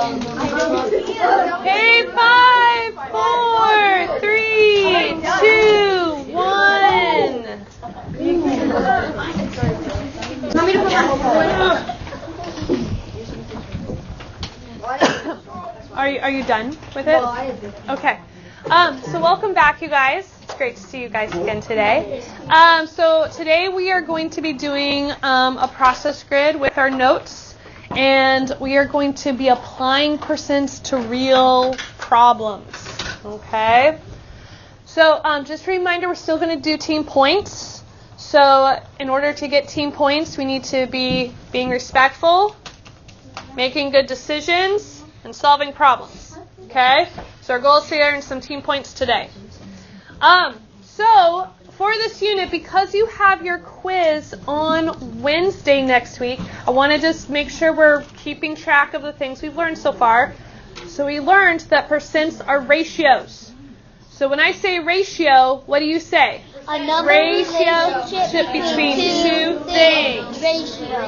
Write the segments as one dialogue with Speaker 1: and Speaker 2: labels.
Speaker 1: Okay, 5, 4, 3, 2, 1. Are you done with it? Okay. So welcome back, you guys. It's great to see you guys again today. So today we are going to be doing a process grid with our notes, and we are going to be applying percents to real problems. Okay. So just a reminder, we're still going to do team points. So in order to get team points, we need to be being respectful, making good decisions, and solving problems. Okay? So our goal is to earn some team points today. So for this unit, because you have your quiz on Wednesday next week, I want to just make sure we're keeping track of the things we've learned so far. So we learned that percents are ratios. So when I say ratio, what do you say?
Speaker 2: A number
Speaker 1: relationship between two things.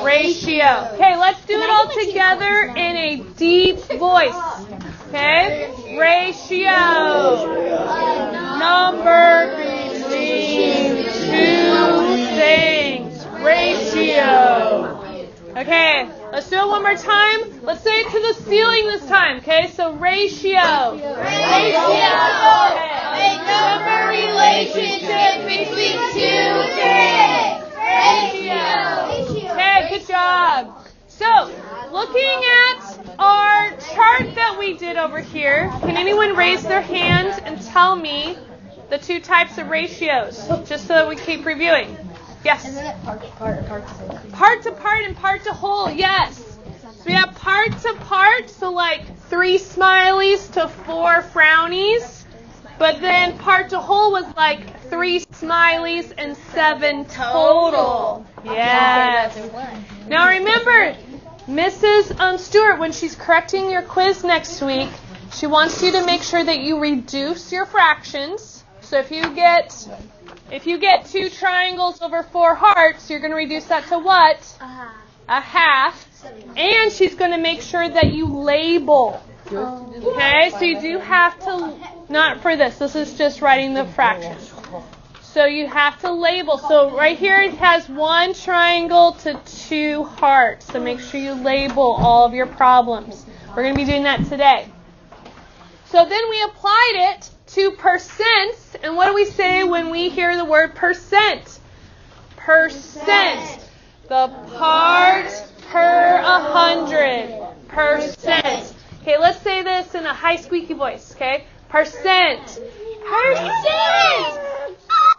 Speaker 1: Ratio. Okay, let's do it all together in a deep voice. Okay? Ratio. Number between two things. Ratio. Okay, let's do it one more time. Let's say it to the ceiling this time. Okay, so ratio. Ratio. A number relationship between two things. Ratio. Okay, good job. So, looking at our chart that we did over here, can anyone raise their hand and tell me the two types of ratios, just so that we keep reviewing? Yes.
Speaker 2: Isn't it part to part?
Speaker 1: Part to part and part to whole, yes. So we have part to part, so like 3 smileys to 4 frownies. But then part to whole was like 3 smileys and 7 total. Yes. Now remember, Mrs. Stewart, when she's correcting your quiz next week, she wants you to make sure that you reduce your fractions. So if you get 2 triangles over 4 hearts, you're going to reduce that to what? A half. And she's going to make sure that you label. Okay, so you do have to, not for this is just writing the fractions. So you have to label. So right here it has 1 triangle to 2 hearts. So make sure you label all of your problems. We're going to be doing that today. So then we applied it to percents. And what do we say when we hear the word percent? Percent. The part per 100. Percent. Okay, let's say this in a high squeaky voice, okay? Percent. Percent.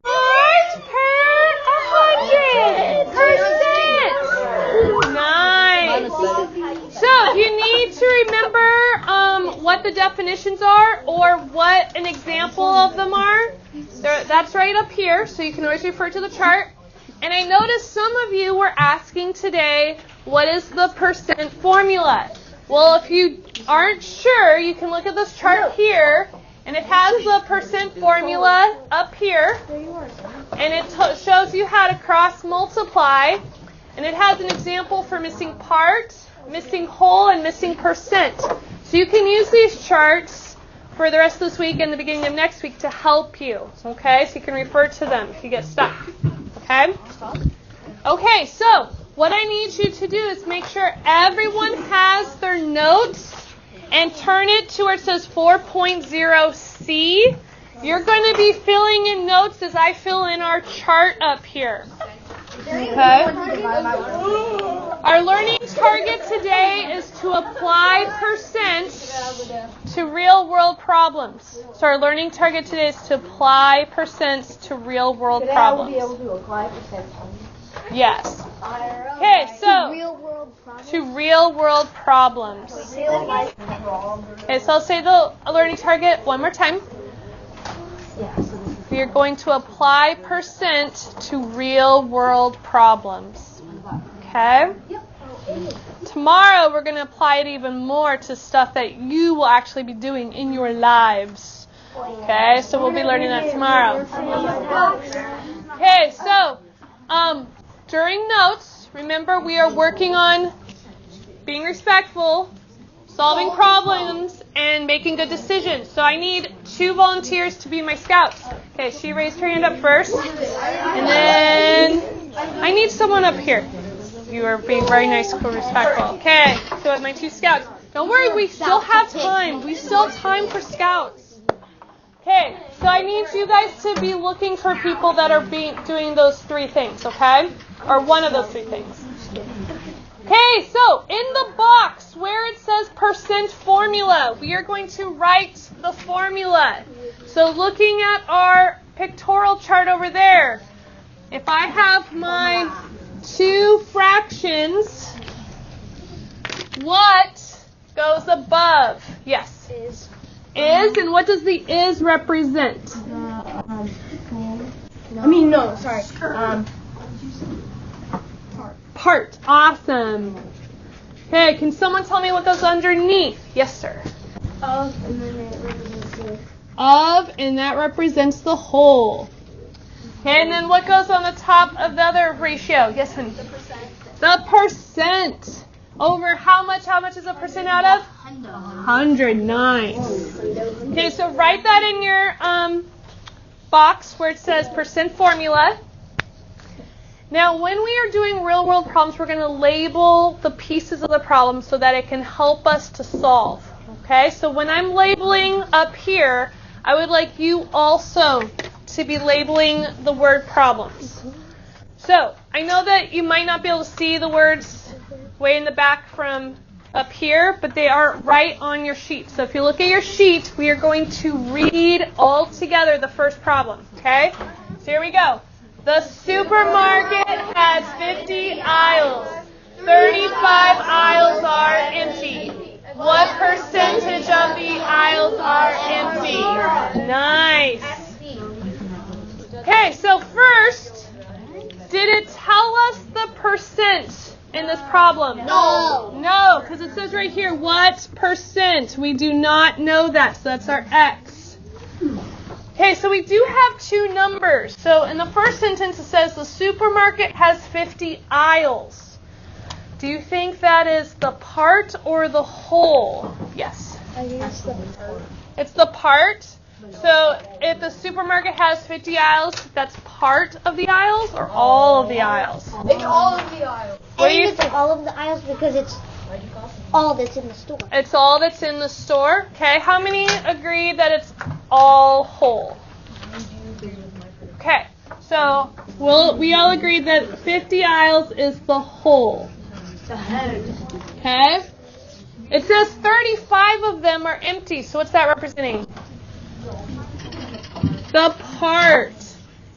Speaker 1: Part per 100. Percent. Nice. So, if you need to remember what the definitions are or what an example of them are, that's right up here, so you can always refer to the chart. And I noticed some of you were asking today, what is the percent formula? Well, if you aren't sure, you can look at this chart here, and it has the percent formula up here, and it shows you how to cross multiply, and it has an example for missing part, missing whole, and missing percent. So you can use these charts for the rest of this week and the beginning of next week to help you, okay? So you can refer to them if you get stuck, okay? Okay, so what I need you to do is make sure everyone has their notes and turn it to where it says 4.0C. You're going to be filling in notes as I fill in our chart up here. Okay? Our learning target today is to apply percent to real world problems. So our learning target today is to apply percent to real world problems.
Speaker 2: Today I will be able to apply percent.
Speaker 1: Yes. Okay, so to real world problems. Okay, so I'll say the learning target one more time. We are going to apply percent to real world problems. Okay? Tomorrow we're going to apply it even more to stuff that you will actually be doing in your lives. Okay, so we'll be learning that tomorrow. Okay, so during notes, remember we are working on being respectful, solving problems and making good decisions. So I need 2 volunteers to be my scouts. Okay, she raised her hand up first. And then I need someone up here. You are being very nice and respectful. Okay, so my 2 scouts. Don't worry, we still have time. We still have time for scouts. Okay, so I need you guys to be looking for people that are doing those 3 things, okay? Or one of those 3 things. Okay, so in the box where it says percent formula, we are going to write the formula. So looking at our pictorial chart over there, if I have my 2 fractions, what goes above? Yes. Is, and what does the is represent? Part. Awesome. Okay, can someone tell me what goes underneath? Yes, sir.
Speaker 2: Of, and then it represents the...
Speaker 1: Of, and that represents the whole. Okay, and then what goes on the top of the other ratio? Yes, honey.
Speaker 2: The percent.
Speaker 1: The percent. Over how much? How much is a percent out of? 100. Nice. Okay, so write that in your box where it says percent formula. Now, when we are doing real-world problems, we're going to label the pieces of the problem so that it can help us to solve. Okay, so when I'm labeling up here, I would like you also to be labeling the word problems. So, I know that you might not be able to see the words way in the back from up here, but they are right on your sheet. So if you look at your sheet, we are going to read all together the first problem. Okay, so here we go. The supermarket has 50 aisles. 35 aisles are empty. What percentage of the aisles are empty? Nice. Okay, so first, did it tell us the percent in this problem?
Speaker 2: No.
Speaker 1: No, because it says right here, what percent? We do not know that, so that's our X. Okay, so we do have 2 numbers. So in the first sentence, it says the supermarket has 50 aisles. Do you think that is the part or the whole? Yes.
Speaker 2: I think it's the part.
Speaker 1: It's the part. So if the supermarket has 50 aisles, that's part of the aisles or all of the aisles?
Speaker 2: It's all of the aisles.
Speaker 1: What do you
Speaker 2: It's all of the aisles because it's all that's in the store.
Speaker 1: It's all that's in the store. Okay, how many agree that it's all whole? Okay, so we all agree that 50 aisles is the whole. Okay? It says 35 of them are empty, so what's that representing? The part.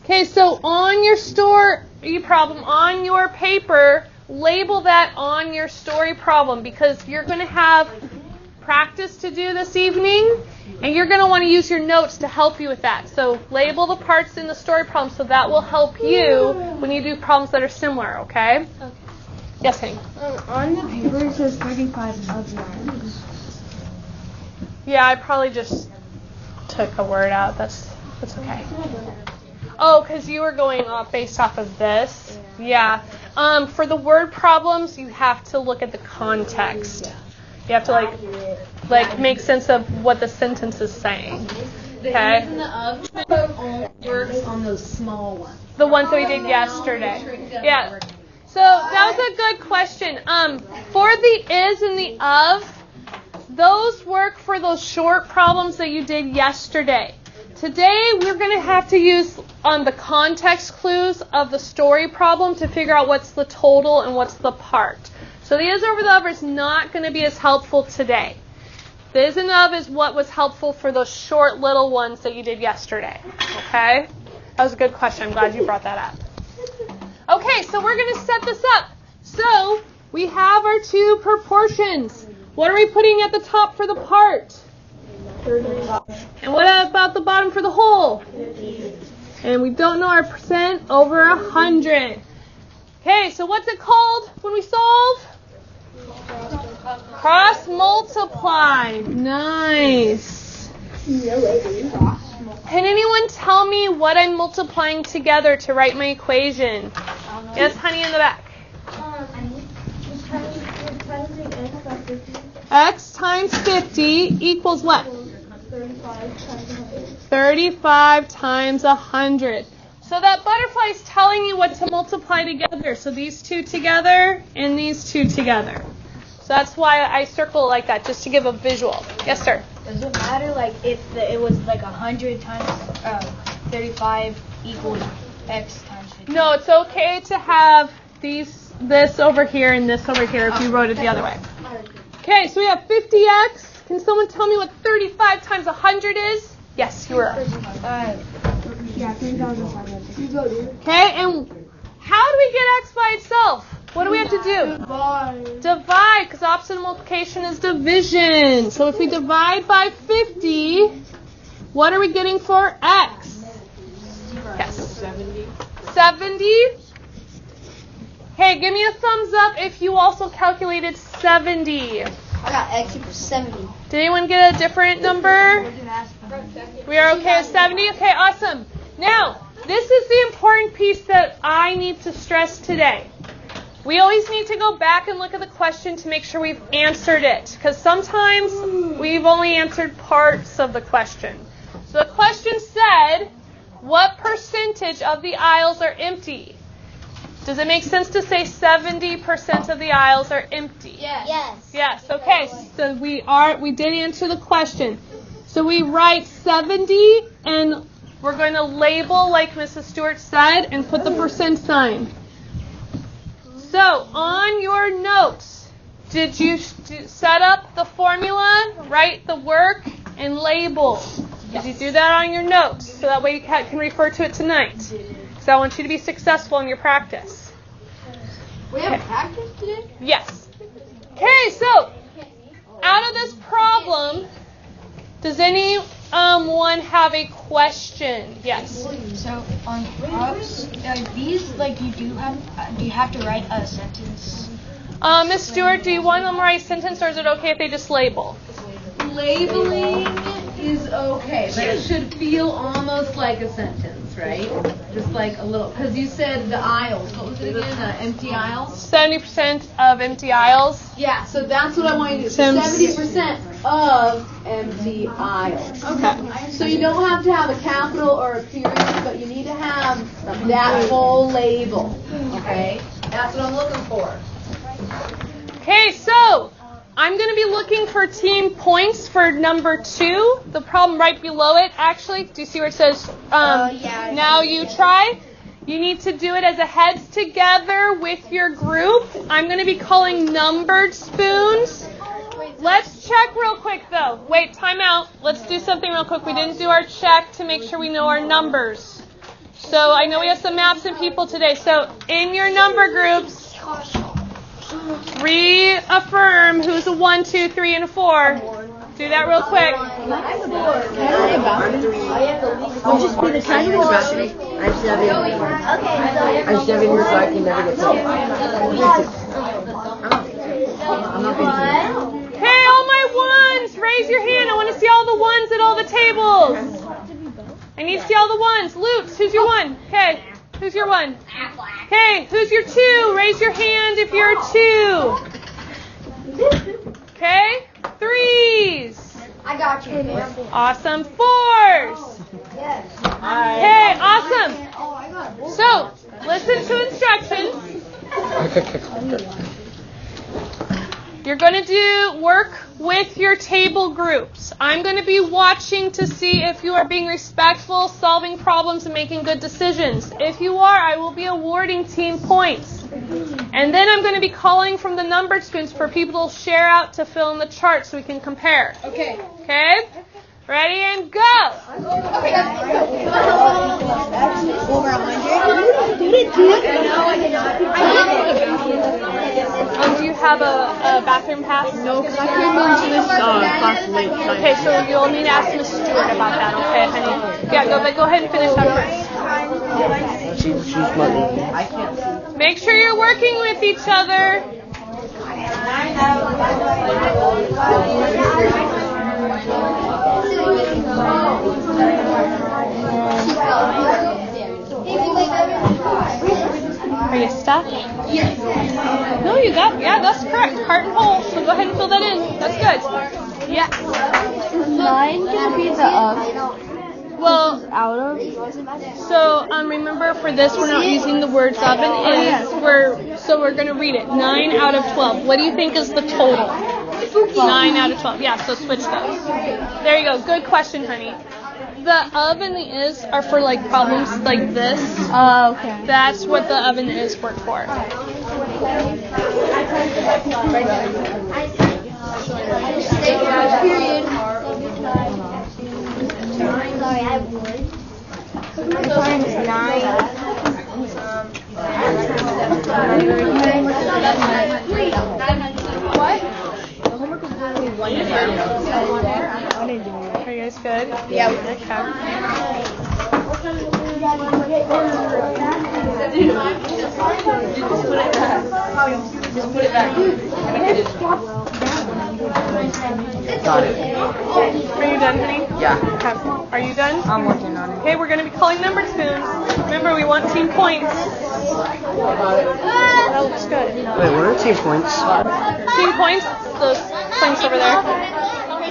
Speaker 1: Okay, so on your story problem, on your paper, label that on your story problem because you're going to have practice to do this evening and you're going to want to use your notes to help you with that. So label the parts in the story problem so that will help you when you do problems that are similar, okay?
Speaker 2: Okay.
Speaker 1: Yes, honey.
Speaker 2: On the paper it says 35 of the aisles.
Speaker 1: Yeah, I probably just took a word out. That's okay. Oh, because you were going off based off of this. Yeah. For the word problems, you have to look at the context. You have to like make sense of what the sentence is saying. Okay.
Speaker 3: The of only works on those small ones.
Speaker 1: The ones that we did yesterday. Yeah. So that was a good question. For the is and the of, those work for those short problems that you did yesterday. Today we're going to have to use the context clues of the story problem to figure out what's the total and what's the part. So the is over the of is not going to be as helpful today. The is and of is what was helpful for those short little ones that you did yesterday. Okay? That was a good question. I'm glad you brought that up. Okay, so we're going to set this up. So we have our 2 proportions. What are we putting at the top for the part?
Speaker 2: 35.
Speaker 1: And what about the bottom for the whole?
Speaker 2: 50.
Speaker 1: And we don't know our percent over 100. Okay, so what's it called when we solve? Cross multiply. Nice. Can anyone tell me what I'm multiplying together to write my equation? Yes, honey, in the back. X times 50 equals what? 35 times 100. So that butterfly is telling you what to multiply together. So these two together and these two together. So that's why I circle it like that, just to give a visual. Yes, sir?
Speaker 4: Does it matter like if it was like 100 times 35 equals X times 50?
Speaker 1: No, it's okay to have this over here and this over here if you wrote it the other way. Okay, so we have 50x. Can someone tell me what 35 times 100 is? Yes, you were. Okay, and how do we get x by itself? What do we have to do? Divide, because opposite of multiplication is division. So if we divide by 50, what are we getting for x? Yes. 70. Hey, give me a thumbs up if you also calculated 70.
Speaker 2: I got X equals 70.
Speaker 1: Did anyone get a different number? We are okay with 70? Okay, awesome. Now, this is the important piece that I need to stress today. We always need to go back and look at the question to make sure we've answered it, because sometimes we've only answered parts of the question. So the question said, what percentage of the aisles are empty? Does it make sense to say 70% of the aisles are empty?
Speaker 2: Yes.
Speaker 1: Yes. Okay. So we did answer the question. So we write 70 and we're going to label like Mrs. Stewart said and put the percent sign. So on your notes, did you set up the formula, write the work, and label? Did you do that on your notes so that way you can refer to it tonight? Because I want you to be successful in your practice.
Speaker 3: We have practice today?
Speaker 1: Yes. Okay, so out of this problem, does anyone have a question? Yes.
Speaker 4: So on props, these like do you have to write a sentence?
Speaker 1: Miss Stewart, do you want them to write a sentence, or is it okay if they just label?
Speaker 3: Labeling is okay, but it should feel almost like a sentence, right? Just like a little, because you said the aisles. What was it again? The empty aisles?
Speaker 1: 70% of empty aisles.
Speaker 3: Yeah, so that's what I want you to do. 70% of empty aisles.
Speaker 1: Okay.
Speaker 3: So you don't have to have a capital or a period, but you need to have that whole label. Okay? That's what I'm looking for.
Speaker 1: Okay, so I'm going to be looking for team points for number 2. The problem right below it, actually. Do you see where it says, now you try? You need to do it as a heads together with your group. I'm going to be calling numbered spoons. Let's check real quick, though. Wait, time out. Let's do something real quick. We didn't do our check to make sure we know our numbers. So I know we have some absent people today. So in your number groups, reaffirm who's a 1, 2, 3, and a 4. Do that real quick.
Speaker 5: I'll just be the tiny one. I'm 7. I'm 7 years old. I can never get told. I'm not being too.
Speaker 1: Hey, all my ones, raise your hand. I want to see all the ones at all the tables. I need to see all the ones. Lutz, who's your 1? Okay, who's your 1? Okay, who's your 2? Raise your hand if you're a 2. Okay, 3s.
Speaker 2: I got you.
Speaker 1: Awesome. 4s.
Speaker 2: Yes.
Speaker 1: Okay, awesome. So, listen to instructions. You're going to do work with your table groups. I'm going to be watching to see if you are being respectful, solving problems, and making good decisions. If you are, I will be awarding team points. And then I'm going to be calling from the numbered spoons for people to share out to fill in the chart so we can compare.
Speaker 3: Okay.
Speaker 1: Okay? Ready and go!
Speaker 2: Over 100.
Speaker 1: Do you have a bathroom pass?
Speaker 5: No, because I came into this class late.
Speaker 1: Okay, so you'll need to ask Miss Stewart about that, okay, honey? Yeah, go ahead and finish that first.
Speaker 5: She's smarter. I can't see.
Speaker 1: Make sure you're working with each other. Are be a stack?
Speaker 3: Yes.
Speaker 1: No, you got, yeah, that's correct. Part and whole. So go ahead and fill that in. That's good. Yeah.
Speaker 2: Is 9 gonna be the
Speaker 1: Well,
Speaker 2: out of?
Speaker 1: so remember for this we're not using the words of and is. We're gonna read it. 9 out of 12. What do you think is the total? 9 out of 12. Yeah. So switch those. There you go. Good question, honey. The of and the is are for like problems like this.
Speaker 2: Oh, okay.
Speaker 1: That's what the of and the is work for.
Speaker 2: Period. Sorry, I would. My time is 9.
Speaker 1: What? Are you guys good?
Speaker 2: Yeah.
Speaker 1: Okay.
Speaker 5: Just put it back. Got it.
Speaker 1: Are you done, honey?
Speaker 5: Yeah.
Speaker 1: Okay. Are you done?
Speaker 5: I'm working on it.
Speaker 1: Okay, we're going to be calling number spoons. Remember, we want team points. That looks good.
Speaker 5: Wait, what are 2 points?
Speaker 1: Team points, those points over there.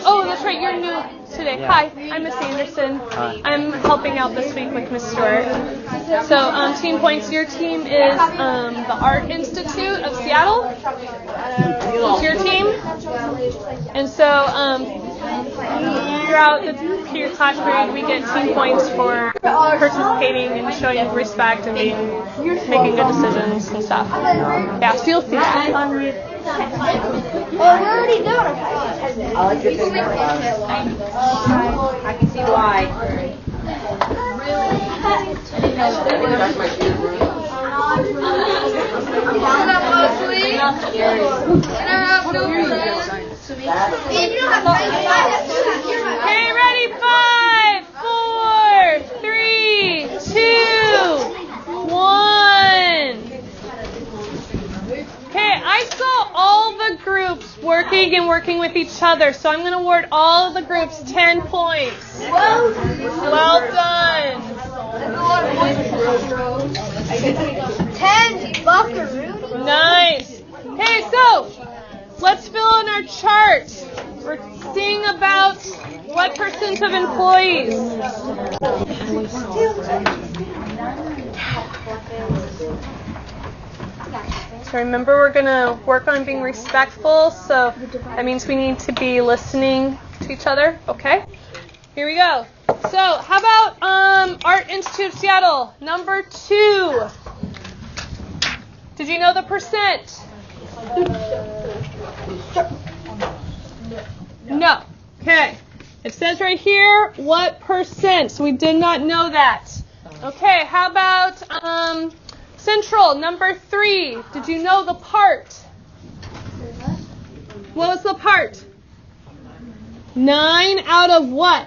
Speaker 1: Oh, that's right, you're new today.
Speaker 5: Yeah.
Speaker 1: Hi, I'm Miss Anderson.
Speaker 5: Hi.
Speaker 1: I'm helping out this week with Miss Stewart. So, team points, your team is the Art Institute of Seattle. It's your team. And so, throughout the class period, we get team points for participating and showing respect and making good decisions and stuff. Yeah, so you'll see that.
Speaker 2: Well, we're already done.
Speaker 5: I like your thing. I can see why.
Speaker 1: Okay, ready? 5, 4, 3, 2, 1. Okay, I saw all the groups working with each other, so I'm going to award all of the groups 10 points. Well done.
Speaker 2: 10 buckaroo.
Speaker 1: Nice. Okay, so let's fill in our chart. We're seeing about what percent of employees. So remember, we're going to work on being respectful, so that means we need to be listening to each other, okay? Here we go. So how about Art Institute of Seattle, number 2? Did you know the percent? No. Okay. It says right here what percent. So we did not know that. Okay, how about Central, number 3. Did you know the part? What was the part? 9 out of what?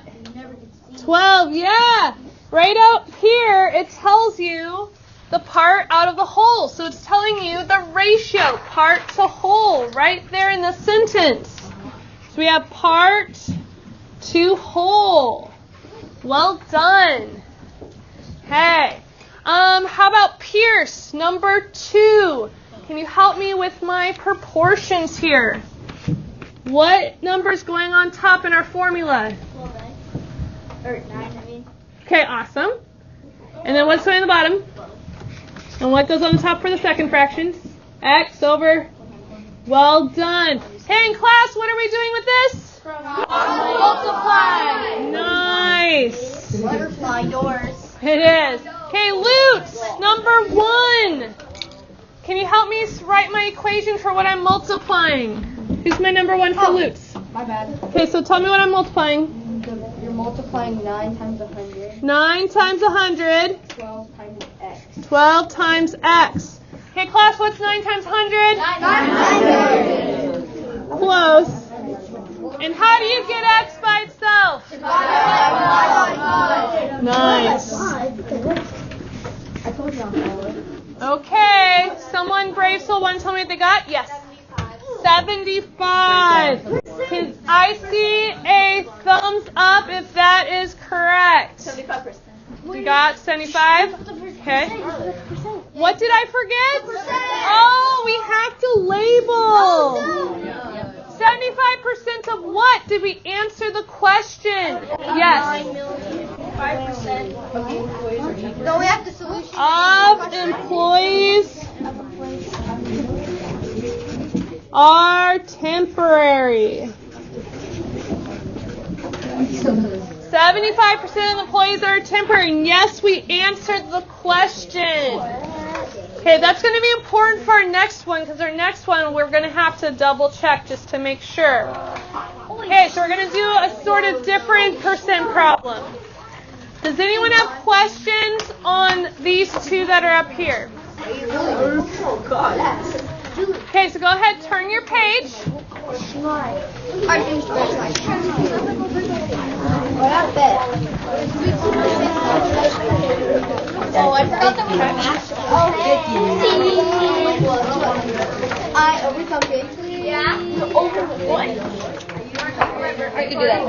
Speaker 1: 12, yeah. Right up here, it tells you the part out of the whole. So it's telling you the ratio, part to whole, right there in the sentence. So we have part to whole. Well done. Okay. How about Pierce, number 2? Can you help me with my proportions here? What number is going on top in our formula?
Speaker 2: 9, I mean.
Speaker 1: Okay, awesome. And then what's going on the bottom? And what goes on the top for the second fractions? X over. Well done. Hey, in class, what are we doing with this? Multiply. Nice.
Speaker 2: Butterfly doors.
Speaker 1: It is. Okay, Lutz, number 1. Can you help me write my equation for what I'm multiplying? Who's my number 1 for Lutz?
Speaker 2: My bad.
Speaker 1: Okay, so tell me what I'm multiplying.
Speaker 2: You're multiplying 9 times 100.
Speaker 1: 9 times 100.
Speaker 2: 12 times x.
Speaker 1: 12 times x. Okay, class, what's 9 times 100?
Speaker 2: 900.
Speaker 1: Close. And how do you get x by itself? Nice. Okay, someone brave soul want to tell me what they got? Yes. 75. Can I see a thumbs up if that is correct?
Speaker 2: 75%.
Speaker 1: You got 75? Okay. What did I forget? Oh, we have to label. 75% of what? Did we answer the question? Yes.
Speaker 2: 5%. No, we have the solution.
Speaker 1: Of employees are temporary. 75% of employees are temporary. And yes, we answered the question. Okay, that's going to be important for our next one, because our next one we're going to have to double check just to make sure. Okay, so we're going to do a sort of different percent problem. Does anyone have questions on these two that are up here? Okay, so go ahead, turn your page.
Speaker 2: Oh, I forgot that we had math. Are we talking? Yeah. Over what? I can do that.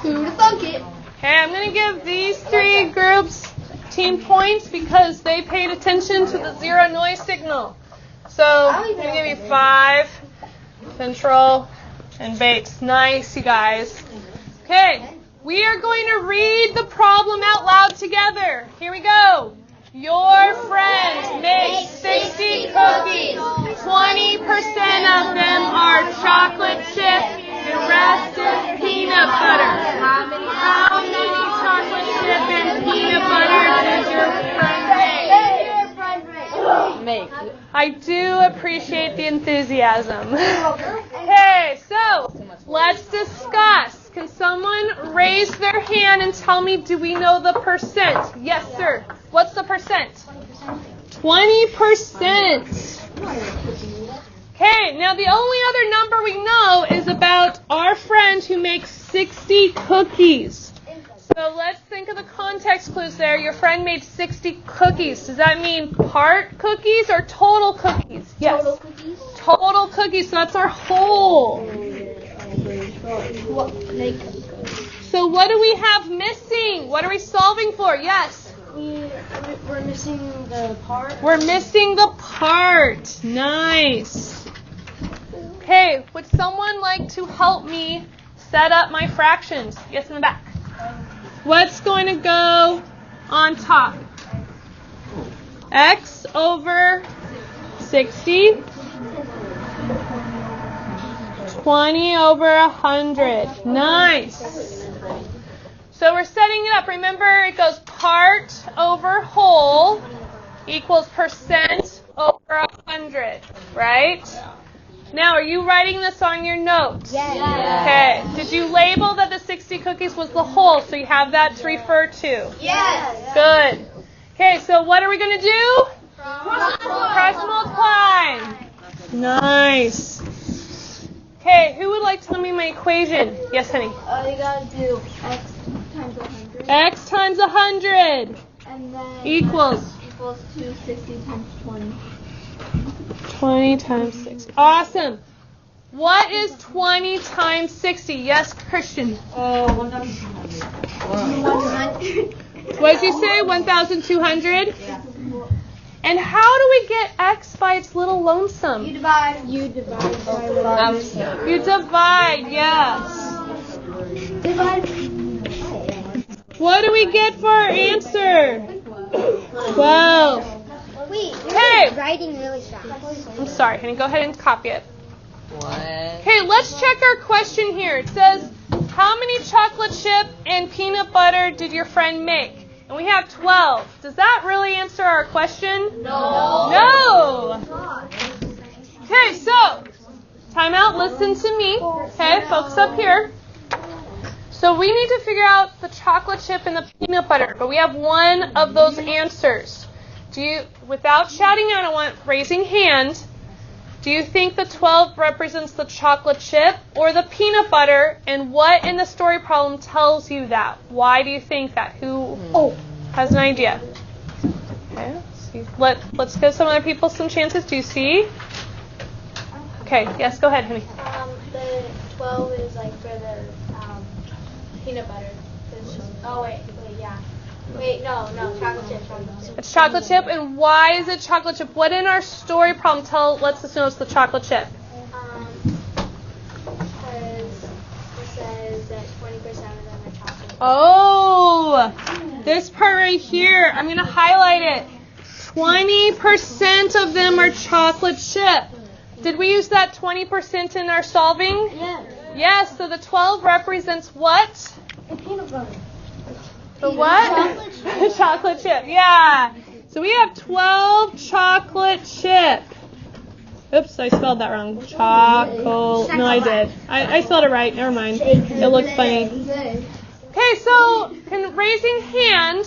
Speaker 2: Who thunk it?
Speaker 1: Okay, I'm going to give these three groups team points because they paid attention to the zero noise signal. So I'm going to give you 5, Central, and Bates. Nice, you guys. Okay, we are going to read the problem out loud together. Here we go. Your friend makes 60 cookies. 20% of them are chocolate chip. The rest is peanut butter. How many chocolate chip and peanut butter does your friend make? I do appreciate the enthusiasm. Okay, so let's discuss. Can someone raise their hand and tell me, do we know the percent? Yes, sir. What's the percent? 20%. Okay, now the only other number we know is about our friend who makes 60 cookies. So let's think of the context clues there. Your friend made 60 cookies. Does that mean part cookies or total cookies? Yes.
Speaker 2: Total cookies.
Speaker 1: Total cookies. So that's our whole. So what do we have missing? What are we solving for? Yes.
Speaker 2: We're missing the part.
Speaker 1: We're missing the part. Nice. Okay, would someone like to help me set up my fractions? Yes, in the back. What's going to go on top? X over 60. 20 over 100. Nice. So we're setting it up. Remember, it goes part over whole equals percent over 100, right? Now, are you writing this on your notes?
Speaker 2: Yes.
Speaker 1: Okay. Did you label that the 60 cookies was the whole, so you have that to refer to?
Speaker 2: Yes.
Speaker 1: Good. Okay, so what are we going to do? Cross multiply. Nice. Okay, who would like to tell me my equation? Yes, honey.
Speaker 2: You gotta do x times 100.
Speaker 1: X times 100
Speaker 2: And then
Speaker 1: equals
Speaker 2: 260 times 20.
Speaker 1: 20 times 6. Awesome. What is 20 times 60? Yes, Christian.
Speaker 2: 100.
Speaker 1: What did you say? 1,200?
Speaker 2: Yeah.
Speaker 1: And how do we get x by its little lonesome?
Speaker 2: You divide by 1.
Speaker 1: You divide, yes.
Speaker 2: Divide.
Speaker 1: What do we get for our answer? 12.
Speaker 2: Wait,
Speaker 1: Hey.
Speaker 2: writing really fast.
Speaker 1: I'm sorry, honey. Go ahead and copy it.
Speaker 5: What?
Speaker 1: Okay, let's check our question here. It says, how many chocolate chip and peanut butter did your friend make? And we have 12. Does that really answer our question? No. Okay, so, time out. Listen to me. Okay, folks up here. So we need to figure out the chocolate chip and the peanut butter. But we have one of those answers. Without shouting out, I want raising hand. Do you think the 12 represents the chocolate chip or the peanut butter? And what in the story problem tells you that? Why do you think that? Who has an idea? Okay, let's give some other people some chances. Do you see? Okay, yes, go ahead, honey.
Speaker 2: The 12 is like for the peanut butter. Oh, wait, yeah. Wait, Wait, no, chocolate chip.
Speaker 1: It's chocolate chip, and why is it chocolate chip? What in our story problem lets us know it's the chocolate chip?
Speaker 2: Because it says that 20% of them are chocolate.
Speaker 1: Oh, this part right here, I'm going to highlight it. 20% of them are chocolate chip. Did we use that 20% in our solving?
Speaker 2: Yeah.
Speaker 1: Yes, so the 12 represents what?
Speaker 2: The peanut butter.
Speaker 1: The what?
Speaker 2: Chocolate chip.
Speaker 1: Chocolate chip, yeah. So we have 12 chocolate chip. Oops, I spelled that wrong. No, I did. I spelled it right. Never mind. It looked funny. Okay, so raising hand,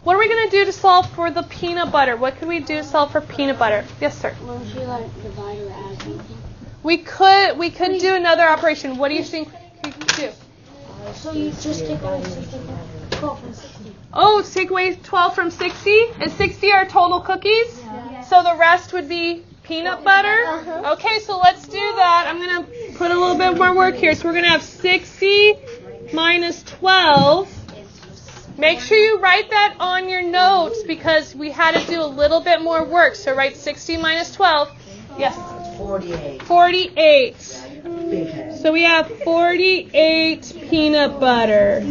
Speaker 1: what are we going to do to solve for the peanut butter? What could we do to solve for peanut butter? Yes, sir.
Speaker 2: Well, she divide or add something.
Speaker 1: We could do another operation. What do you think we could do?
Speaker 2: So you just take away 12 from 60.
Speaker 1: Oh, take away 12 from 60? Is 60 our total cookies?
Speaker 2: Yeah.
Speaker 1: So the rest would be peanut butter? Okay, so let's do that. I'm going to put a little bit more work here. So we're going to have 60 minus 12. Make sure you write that on your notes because we had to do a little bit more work. So write 60 minus 12. Yes?
Speaker 5: 48.
Speaker 1: 48. So we have 48 peanut butter.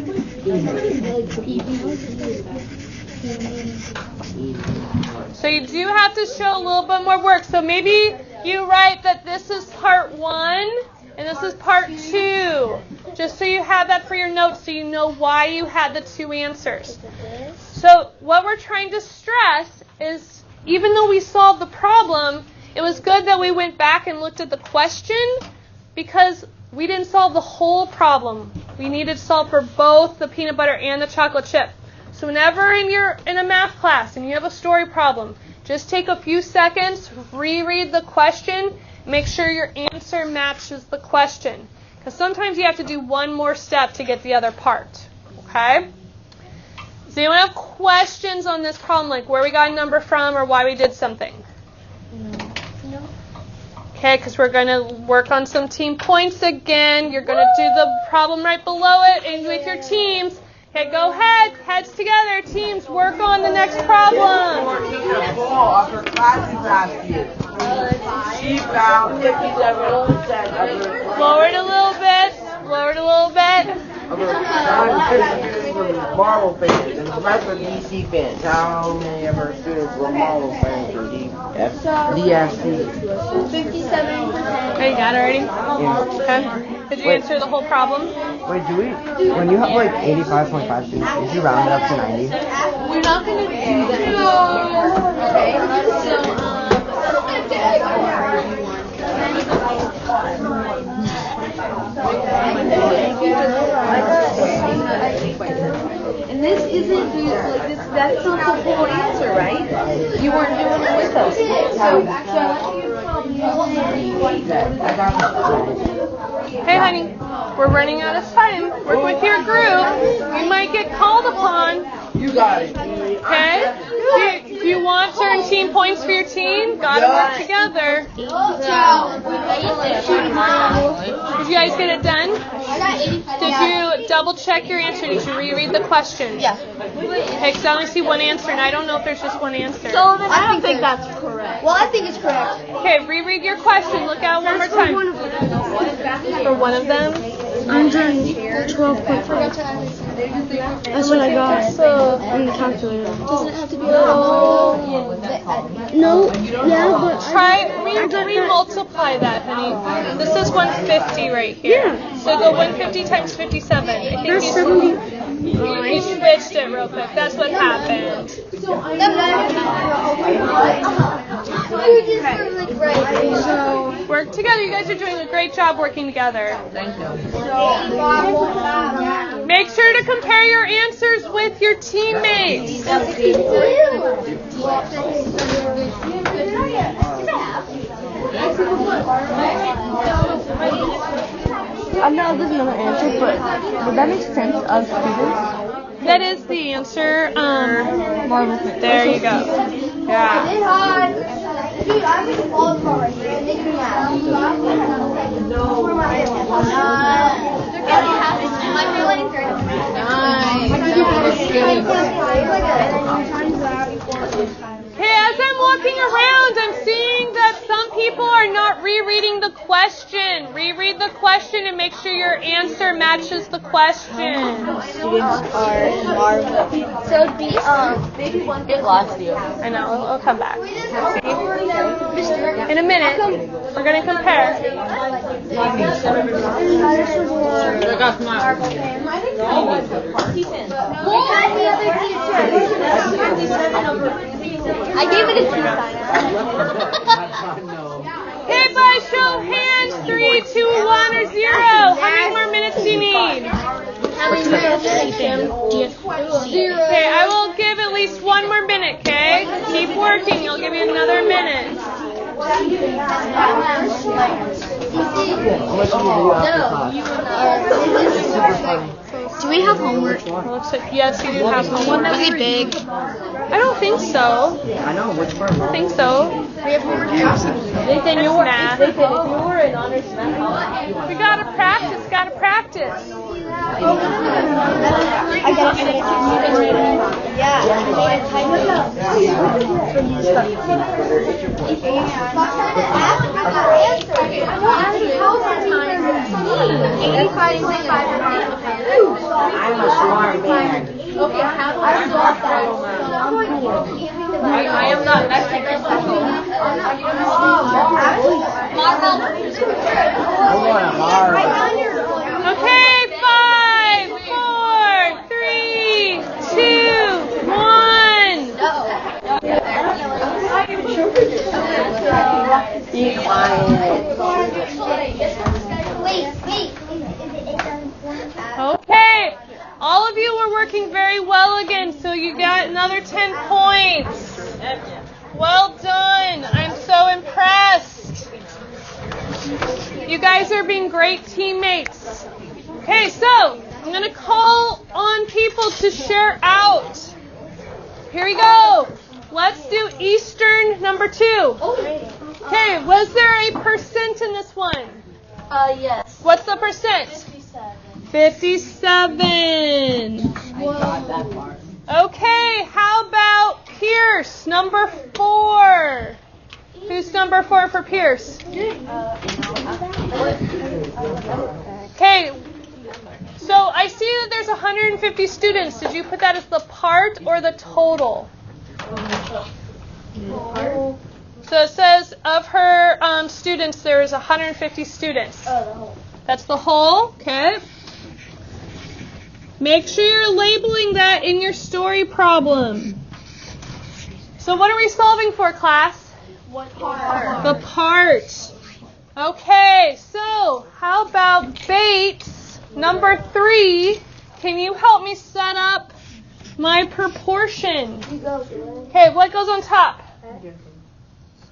Speaker 1: So you do have to show a little bit more work. So maybe you write that this is part 1 and this is part 2. Just so you have that for your notes so you know why you had the 2 answers. So what we're trying to stress is even though we solved the problem, it was good that we went back and looked at the question because we didn't solve the whole problem. We needed to solve for both the peanut butter and the chocolate chip. So whenever you're in a math class and you have a story problem, just take a few seconds, reread the question, make sure your answer matches the question. Because sometimes you have to do one more step to get the other part. Okay? Does anyone have questions on this problem, like where we got a number from or why we did something? Okay, because we're going to work on some team points again. You're going to do the problem right below it and with your teams. Okay, go ahead. Heads together. Teams, work on the next problem. Lower it a little bit. Lower it a little bit.
Speaker 5: Marvel fans, and the rest are DC fans. How many of our students were Marvel fans or DFC?
Speaker 2: 57%.
Speaker 1: Okay, you got it already?
Speaker 5: Yeah.
Speaker 1: Okay. Did you answer the whole problem?
Speaker 6: Wait, when you have like 85.5 students, did you round it up to 90?
Speaker 3: We're not going to do that. And this isn't that's not the whole answer, right? You weren't doing it with us.
Speaker 1: Hey, honey, we're running out of time. Work with your group. You might get called upon.
Speaker 5: You got it.
Speaker 1: Okay? Do you want certain team points for your team? Gotta work together. Did you guys get it done? Did you double check your answer? Did you reread the question?
Speaker 2: Yeah.
Speaker 1: Okay, because I only see one answer, and I don't know if there's just one answer.
Speaker 2: I don't think that's correct. Well, I think it's correct.
Speaker 1: Okay, reread your question. Look at it one more time. For one of them?
Speaker 4: I'm doing 12.5. That's what I got in the calculator.
Speaker 2: Doesn't it have to be
Speaker 4: No, yeah, but
Speaker 1: We multiply that, honey. This is 150 right here.
Speaker 4: Yeah.
Speaker 1: So go 150 times 57. I think
Speaker 4: there's
Speaker 1: you
Speaker 4: 70.
Speaker 1: You switched it real quick. That's what happened. So work together. You guys are doing a great job working together.
Speaker 5: Thank you.
Speaker 1: Make sure to compare your answers with your teammates.
Speaker 4: I know there's another answer, but would that make sense of students?
Speaker 1: That is the answer.
Speaker 4: Marvel.
Speaker 1: There you go. Yeah.
Speaker 2: Dude, I'm in the ball right here, and they can laugh.
Speaker 1: Okay, as I'm walking around, I'm seeing that some people are not rereading the question. Reread the question and make sure your answer matches the question.
Speaker 2: So it'd be
Speaker 5: It lost you.
Speaker 1: I know, I'll come back. In a minute, we're going to compare.
Speaker 2: I gave it a 2 sign.
Speaker 1: Okay, by show of hands, 3, 2, 1, or 0. How many more minutes do you need? Okay, I will give at least 1 more minute, okay? Keep working, I'll give you another minute.
Speaker 2: Do we have homework?
Speaker 1: It looks like, yes, you do have homework.
Speaker 2: Is it big?
Speaker 1: I don't think so.
Speaker 6: I know, which part?
Speaker 1: I think so.
Speaker 2: We have homework.
Speaker 1: Nathan, if you were in honors math, we gotta practice,
Speaker 2: I got it. Yeah.
Speaker 5: I'm a smart man.
Speaker 2: Okay, how do I solve that?
Speaker 3: I am not. That's
Speaker 1: Okay, 5, 4, 3, 2, 1.
Speaker 5: Be quiet.
Speaker 1: Okay, all of you were working very well again, so you got another 10 points. Well done. I'm so impressed. You guys are being great teammates. Okay, so I'm going to call on people to share out. Here we go. Let's do Eastern number 2. Okay, was there a percent in this one?
Speaker 2: Yes.
Speaker 1: What's the percent? 57. Okay, how about Pierce, number 4? Who's number 4 for Pierce? Okay, so I see that there's 150 students. Did you put that as the part or the total? So it says of her students, there is 150 students. That's the whole, okay. Make sure you're labeling that in your story problem. So what are we solving for, class?
Speaker 2: What part?
Speaker 1: The part. Okay, so how about Bates, number 3? Can you help me set up my proportion? Okay, what goes on top?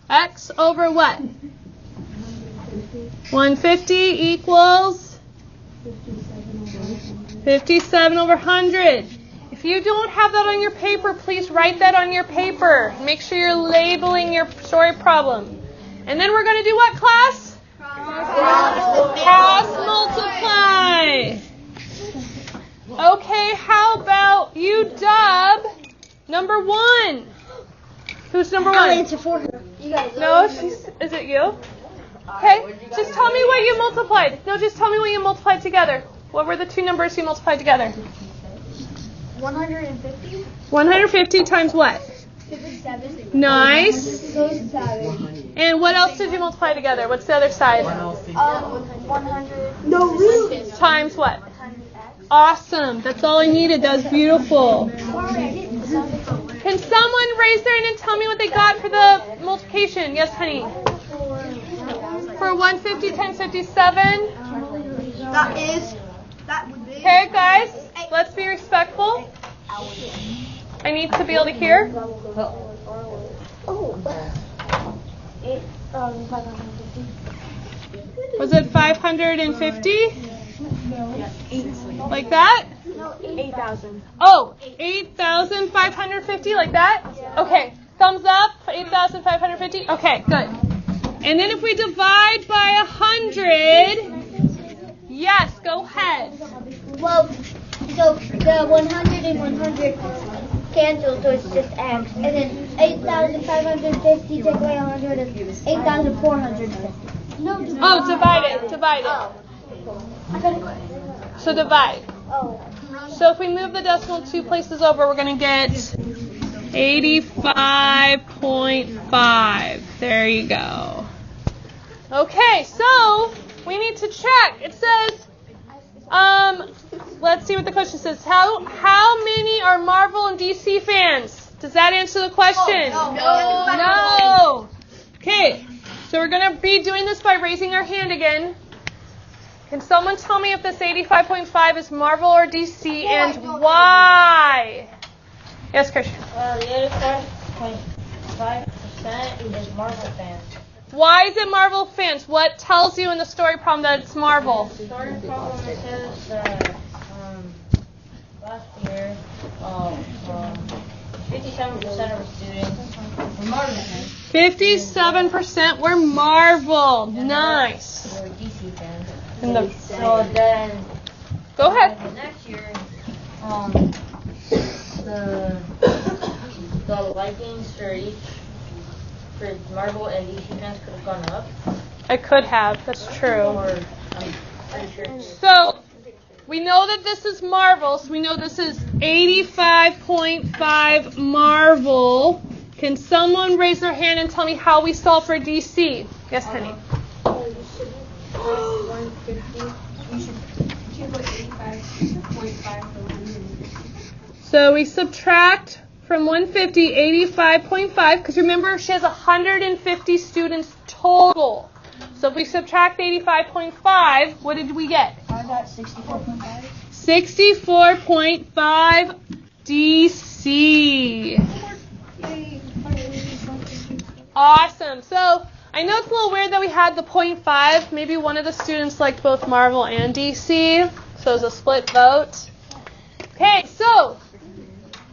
Speaker 1: X over what? 150 equals 57 over 100. If you don't have that on your paper, please write that on your paper. Make sure you're labeling your story problem. And then we're going to do what, class? Cross multiply. Okay, how about you, Dub? Number 1. Who's number 1?
Speaker 2: I'll answer for her.
Speaker 1: No, is it you? Okay, just tell me what you multiplied. No, just tell me what you multiplied together. What were the 2 numbers you multiplied together?
Speaker 2: 150.
Speaker 1: 150 times what?
Speaker 2: 57.
Speaker 1: Nice.
Speaker 2: 7.
Speaker 1: And what else did you multiply together? What's the other side?
Speaker 2: 100. No, really?
Speaker 1: Times what? Awesome. That's all I needed. That was beautiful. Can someone raise their hand and tell me what they got for the multiplication? Yes, honey. For 150 times 57?
Speaker 2: That would be.
Speaker 1: Okay, guys, let's be respectful. I need to be able to hear. Was it 550? Like that?
Speaker 2: No, 8,000.
Speaker 1: Oh, 8,550, like that? Okay, thumbs up, 8,550. Okay, good. And then if we divide by 100, yes, go ahead.
Speaker 2: Well, so the 100 and 100 cancel, so it's just X. And then 8,550 take away 100 is 8,450. No, divide.
Speaker 1: Oh, divide it. So divide.
Speaker 2: Oh.
Speaker 1: So if we move the decimal 2 places over, we're going to get 85.5. There you go. Okay, so we need to check. It says, let's see what the question says. How many are Marvel and DC fans? Does that answer the question? No. Okay, so we're going to be doing this by raising our hand again. Can someone tell me if this 85.5 is Marvel or DC and why? Yes, Christian.
Speaker 4: The 85.5% is Marvel fans.
Speaker 1: Why is it Marvel fans? What tells you in the story problem that it's Marvel?
Speaker 4: The story problem says that last year 57% of the students were Marvel fans.
Speaker 1: 57% were Marvel. Nice.
Speaker 4: They were DC fans.
Speaker 1: So
Speaker 4: then,
Speaker 1: go ahead.
Speaker 4: Next year, the likings for Marvel and DC fans could have gone up.
Speaker 1: I could have. That's true.
Speaker 4: Or I'm pretty sure.
Speaker 1: So we know that this is Marvel. So we know this is 85.5 Marvel. Can someone raise their hand and tell me how we solve for DC? Yes, honey.
Speaker 2: 150. You should put 85.5 for 100.
Speaker 1: So we subtract from 150 85.5 because remember she has 150 students total. So if we subtract 85.5, what did we get?
Speaker 4: I got 64.5.
Speaker 1: 64.5 DC. Awesome. So I know it's a little weird that we had the 0.5. Maybe one of the students liked both Marvel and DC, so it was a split vote. Okay, so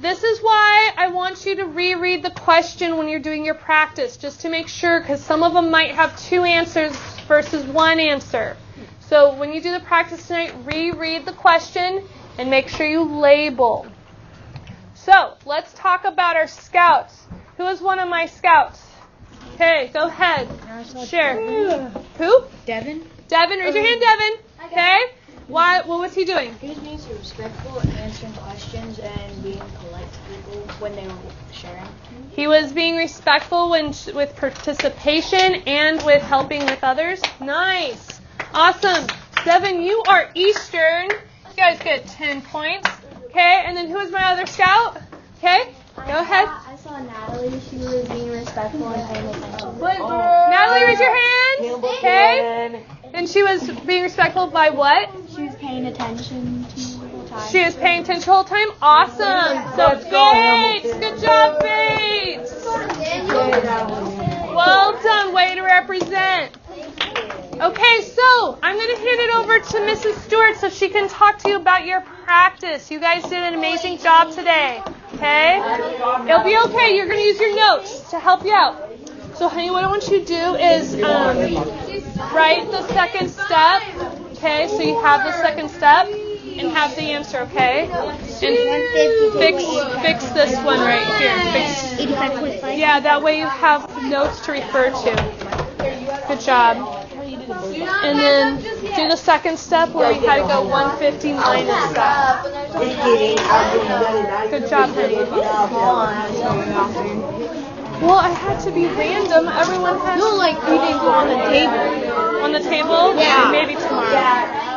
Speaker 1: this is why I want you to reread the question when you're doing your practice, just to make sure, because some of them might have 2 answers versus 1 answer. So when you do the practice tonight, reread the question and make sure you label. So let's talk about our scouts. Who is one of my scouts? Okay, go ahead. Share. Who?
Speaker 4: Devin?
Speaker 1: Devin, raise your hand, Devin. Okay. What was he doing?
Speaker 4: He was being respectful and answering questions and being polite to people when they were sharing.
Speaker 1: He was being respectful with participation and with helping with others. Nice. Awesome. Devin, you are Eastern. You guys get 10 points. Okay, and then who is my other scout? Okay, go ahead.
Speaker 2: I saw Natalie. She was being respectful and paying attention.
Speaker 1: Natalie, raise your hand. Okay. And she was being respectful by what?
Speaker 2: She was paying attention to the whole time.
Speaker 1: She was paying attention the whole time? Awesome. So Bates. Good job, Bates. Well done. Way to represent. Okay, so I'm going to hand it over to Mrs. Stewart so she can talk to you about your practice. You guys did an amazing job today. Okay? It'll be okay. You're going to use your notes to help you out. So, honey, what I want you to do is write the second step. Okay, so you have the second step and have the answer, okay? And fix this one right here.
Speaker 2: 85.5.
Speaker 1: Yeah, that way you have notes to refer to. Good job. And then do the second step where we had to go 150 minus that. Good job, honey. Well, I had to be random. Everyone has.
Speaker 3: No, like we didn't go on the table.
Speaker 1: On the table?
Speaker 3: Yeah.
Speaker 1: Maybe tomorrow.